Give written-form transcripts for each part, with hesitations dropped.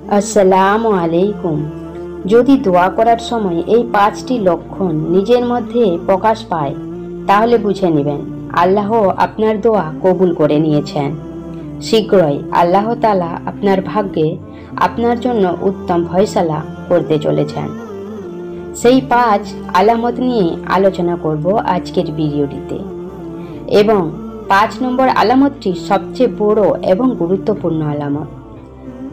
আসসালামু আলাইকুম। যদি দোয়া করার সময় এই 5টি লক্ষণ নিজের মধ্যে প্রকাশ পায় তাহলে বুঝে নেবেন আল্লাহ আপনার দোয়া কবুল করে নিয়েছেন। শীঘ্রই আল্লাহ তাআলা আপনার ভাগ্যে আপনার জন্য উত্তম ফয়সালা করতে চলেছেন। সেই 5 আলামত নিয়ে আলোচনা করব আজকের ভিডিওটিতে, এবং 5 নম্বর আলামতটি সবচেয়ে বড় এবং গুরুত্বপূর্ণ আলামত।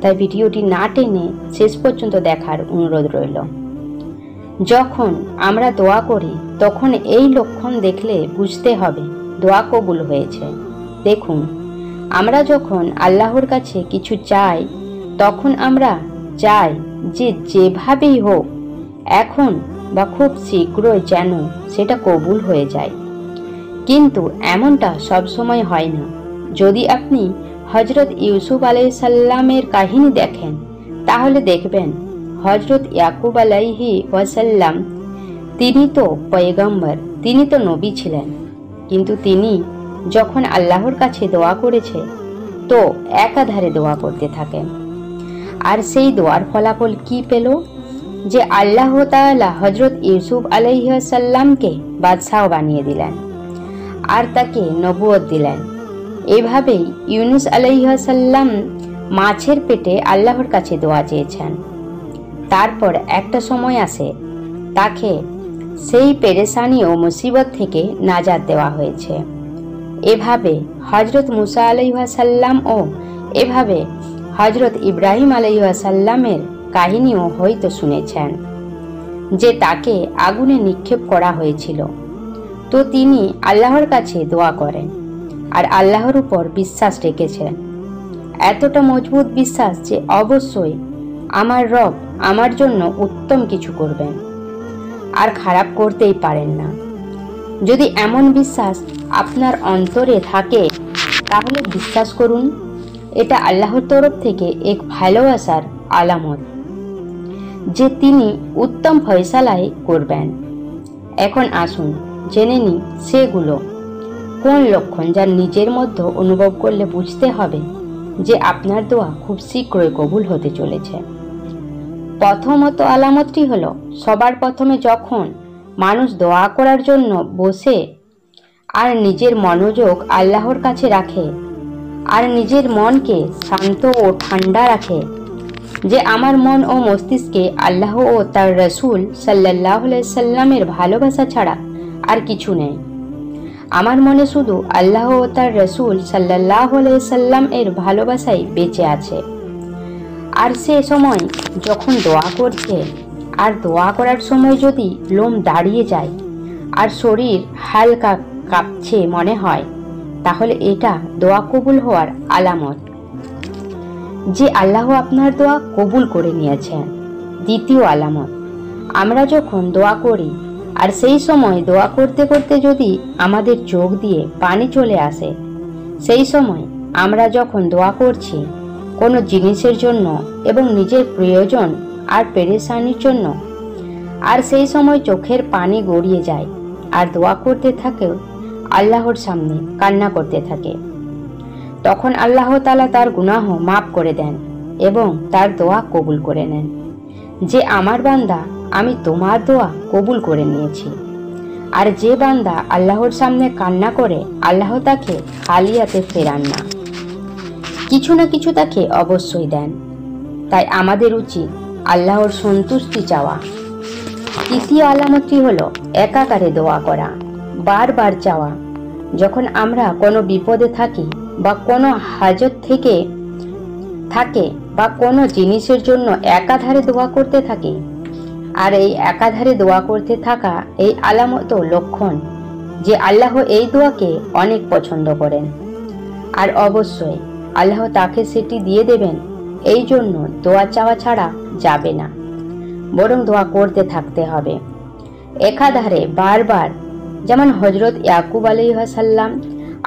তাই ভিডিওটি না টেনে শেষ পর্যন্ত দেখার অনুরোধ রইল। যখন আমরা দোয়া করি তখন এই লক্ষণ দেখলে বুঝতে হবে দোয়া কবুল হয়েছে। দেখুন, আমরা যখন আল্লাহর কাছে কিছু চাই তখন আমরা চাই যে যেভাবেই হোক এখন বা খুব শীঘ্রই যেন সেটা কবুল হয়ে যায়, কিন্তু এমনটা সবসময় হয় না। যদি আপনি হজরত ইউসুফ আলাইহিস সালামের কাহিনী দেখেন তাহলে দেখবেন হজরত ইয়াকুব আলাইহি ওয়াসাল্লাম তিনি তো পয়গম্বর, তিনি তো নবী ছিলেন, কিন্তু তিনি যখন আল্লাহর কাছে দোয়া করেছে তো একাধারে দোয়া করতে থাকেন। আর সেই দোয়ার ফলাফল কি পেল? যে আল্লাহ তাআলা হজরত ইউসুফ আলাইহি ওয়াসাল্লামকে বাদশাহ বানিয়ে দিলেন আর তাকে নবুয়ত দিলেন। এভাবেই ইউনুস আলাইহিস সালাম মাছের পেটে আল্লাহর কাছে দোয়া চেয়েছেন। তারপর একটা সময় আসে তাকে সেই পেরেশানি ও মুসিবত থেকে নাজাত দেওয়া হয়েছে। এভাবে হজরত মুসা আলাইহিস সালাম ও এভাবে হজরত ইব্রাহিম আলাইহিস সালামের কাহিনীও হয়তো শুনেছেন, যে তাকে আগুনে নিক্ষেপ করা হয়েছিল, তো তিনি আল্লাহর কাছে দোয়া করেন আর আল্লাহর উপর বিশ্বাস রেখেছেন। এতটা মজবুত বিশ্বাস যে অবশ্যই আমার রব আমার জন্য উত্তম কিছু করবেন আর খারাপ করতেই পারেন না। যদি এমন বিশ্বাস আপনার অন্তরে থাকে তাহলে বিশ্বাস করুন এটা আল্লাহর তরফ থেকে এক ভালোবাসার আলামত যে তিনি উত্তম ফয়সালাই করবেন। এখন আসুন জেনে নিই সেগুলো কোন লক্ষণ যা নিজের মধ্যে অনুভব করলে বুঝতে হবে যে আপনার দোয়া খুব শীঘ্রই কবুল হতে চলেছে। প্রথমত আলামতটি হলো, সবার প্রথমে যখন মানুষ দোয়া করার জন্য বসে আর নিজের মনোযোগ আল্লাহর কাছে রাখে আর নিজের মনকে শান্ত ও ঠান্ডা রাখে, যে আমার মন ও মস্তিষ্কে আল্লাহ ও তার রসুল সাল্লাল্লাহু আলাইহি সাল্লামের ভালোবাসা ছাড়া আর কিছু নেই। আমার মনে শুধু আল্লাহ ও তার রসুল সাল্লাল্লাহু আলাইহি সাল্লাম এর ভালোবাসাই বেঁচে আছে। আর সে সময় যখন দোয়া করছে আর দোয়া করার সময় যদি লোম দাঁড়িয়ে যায় আর শরীর হালকা কাঁপছে মনে হয়, তাহলে এটা দোয়া কবুল হওয়ার আলামত যে আল্লাহ আপনার দোয়া কবুল করে নিয়েছেন। দ্বিতীয় আলামত, আমরা যখন দোয়া করি আর সেই সময় দোয়া করতে করতে যদি আমাদের চোখ দিয়ে পানি চলে আসে, সেই সময় আমরা যখন দোয়া করছি কোনো জিনিসের জন্য এবং নিজের প্রয়োজন আর পেরেশানির জন্য, আর সেই সময় চোখের পানি গড়িয়ে যায় আর দোয়া করতে থাকে আল্লাহর সামনে কান্না করতে থাকে, তখন আল্লাহ তাআলা তার গুনাহ মাফ করে দেন এবং তার দোয়া কবুল করে নেন, যে আমার বান্দা আমি তোমার দোয়া কবুল করে নিয়েছি। আর যে বান্দা আল্লাহর সামনে কান্না করে আল্লাহ তাকে খালি হাতে ফেরান না, কিছু না কিছু তাকে অবশ্যই দেন। তাই আমাদের উচিত আল্লাহর সন্তুষ্টি চাওয়া। তৃতীয় আলামতটি হলো একাকারে দোয়া করা, বারবার চাওয়া। যখন আমরা কোনো বিপদে থাকি বা কোনো হাজত থেকে থাকে বা কোনো জিনিসের জন্য একাধারে দোয়া করতে থাকি, আর এই একাধারে দোয়া করতে থাকা এই আলামত লক্ষণ যে আল্লাহ এই দোয়াকে অনেক পছন্দ করেন আর অবশ্যই আল্লাহ তাকে সেটি দিয়ে দেবেন। এই জন্য দোয়া চাওয়া ছাড়া যাবে না, বরং দোয়া করতে থাকতে হবে একাধারে বারবার। যেমন হজরত ইয়াকুব আলাইহিস সালাম,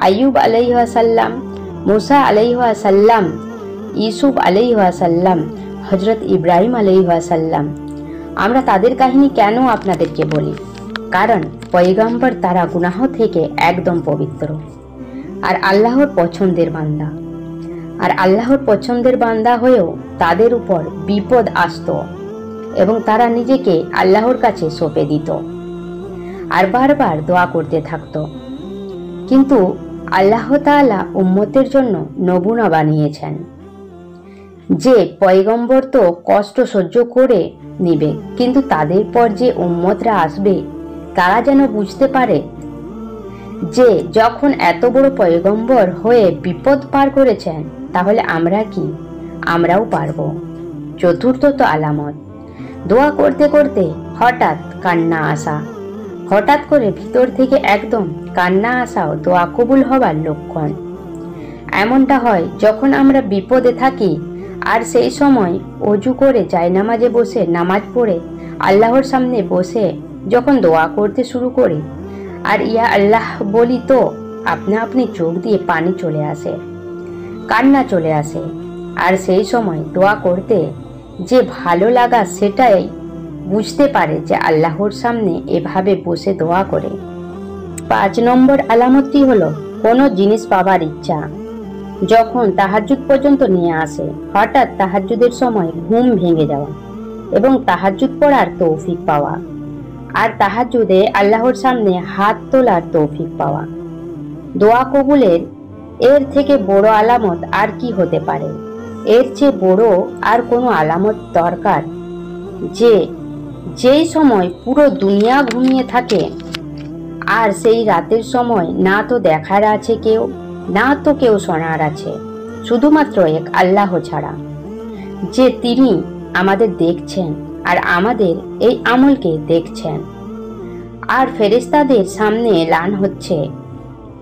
আইয়ুব আলাইহিস সালাম, মুসা আলাইহিস সালাম, ইউসুফ আলাইহিস সালাম, হজরত ইব্রাহিম আলাইহিস সালাম। আমরা তাদের কাহিনী কেন আপনাদেরকে বলি? কারণ পয়গম্বর তারা গুনাহ থেকে একদম পবিত্র আর আল্লাহর পছন্দের বান্দা। আর আল্লাহর পছন্দের বান্দা হয়েও তাদের উপর বিপদ আসতো এবং তারা নিজেকে আল্লাহর কাছে সঁপে দিত আর বারবার দোয়া করতে থাকতো। কিন্তু আল্লাহ তাআলা উম্মতের জন্য নমুনা বানিয়েছেন যে পয়গম্বর তো কষ্ট সহ্য করে নিবে, কিন্তু তাদের পর যে উম্মতরা আসবে তারা যেন বুঝতে পারে যে যখন এত বড় পয়গম্বর হয়ে বিপদ পার করেছেন তাহলে আমরা কি, আমরাও পারবো। চতুর্থত আলামত, দোয়া করতে করতে হঠাৎ কান্না আসা। হঠাৎ করে ভিতর থেকে একদম কান্না আসাও দোয়া কবুল হবার লক্ষণ। এমনটা হয় যখন আমরা বিপদে থাকি আর সেই সময় অজু করে জায়নামাজে বসে নামাজ পড়ে আল্লাহর সামনে বসে যখন দোয়া করতে শুরু করি আর ইয়া আল্লাহ বলি, তো আপনা আপনি চোখ দিয়ে পানি চলে আসে, কান্না চলে আসে। আর সেই সময় দোয়া করতে যে ভালো লাগা সেটাই বুঝতে পারে যে আল্লাহর সামনে এভাবে বসে দোয়া করে। 5 নম্বর আলামতটি হলো কোনো জিনিস পাবার ইচ্ছা। যখন তাহাজ্জুদ পর্যন্ত নিয়ে আসে, হঠাৎ তাহাজ্জুদের সময় ঘুম ভেঙে যাওয়া এবং তাহাজ্জুদ পড়ার তৌফিক পাওয়া আর তাহাজ্জুদে আল্লাহর সামনে হাত তোলার তৌফিক পাওয়া। দোয়া কবুলের এর থেকে বড় আলামত আর কি হতে পারে? এর চেয়ে বড় আর কোনো আলামত দরকার যে যেই সময় পুরো দুনিয়া ঘুমিয়ে থাকে আর সেই রাতের সময় না তো দেখার আছে কেউ, না তো কেউ শোনার আছে, শুধুমাত্র এক আল্লাহ ছাড়া, যে তিনি আমাদের দেখছেন আর আমাদের এই আমলকে দেখছেন। আর ফেরেশতাদের সামনে এলান হচ্ছে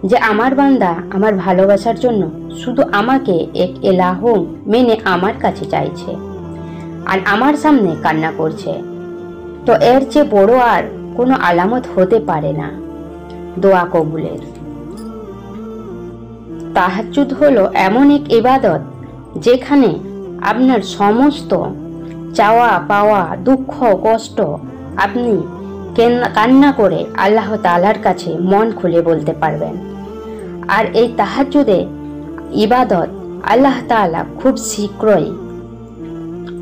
যে আমার বান্দা আমার ভালোবাসার জন্য শুধু আমাকে এক এলাহ মেনে আমার কাছে চাইছে আর আমার সামনে কান্না করছে। তো এর চেয়ে বড় আর কোনো আলামত হতে পারে না দোয়া কবুলের। তাহাজ্জুদ হলো এমন এক ইবাদত যেখানে আপনার সমস্ত চাওয়া পাওয়া, দুঃখ কষ্ট আপনি কান্না করে আল্লাহ তাআলার কাছে মন খুলে বলতে পারবেন। আর এই তাহাজ্জুদে ইবাদত আল্লাহ তাআলা খুব শীঘ্রই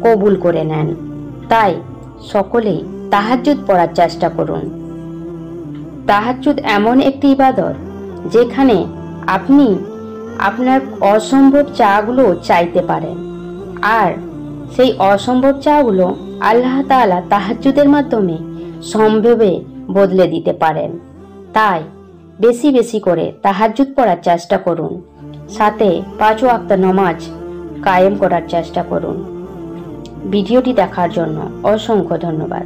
কবুল করে নেন। তাই সকলেই তাহাজ্জুদ পড়ার চেষ্টা করুন। তাহাজ্জুদ এমন একটি ইবাদত যেখানে আপনি আপনার অসম্ভব চাগুলো চাইতে পারেন আর সেই অসম্ভব চাগুলো আল্লাহ তাআলা তাহাজ্জুদের মাধ্যমে সম্ভবে বদলে দিতে পারেন। তাই বেশি বেশি করে তাহাজ্জুদ পড়ার চেষ্টা করুন, সাথে 5 ওয়াক্ত নামাজ কায়েম করার চেষ্টা করুন। ভিডিওটি দেখার জন্য অসংখ্য ধন্যবাদ।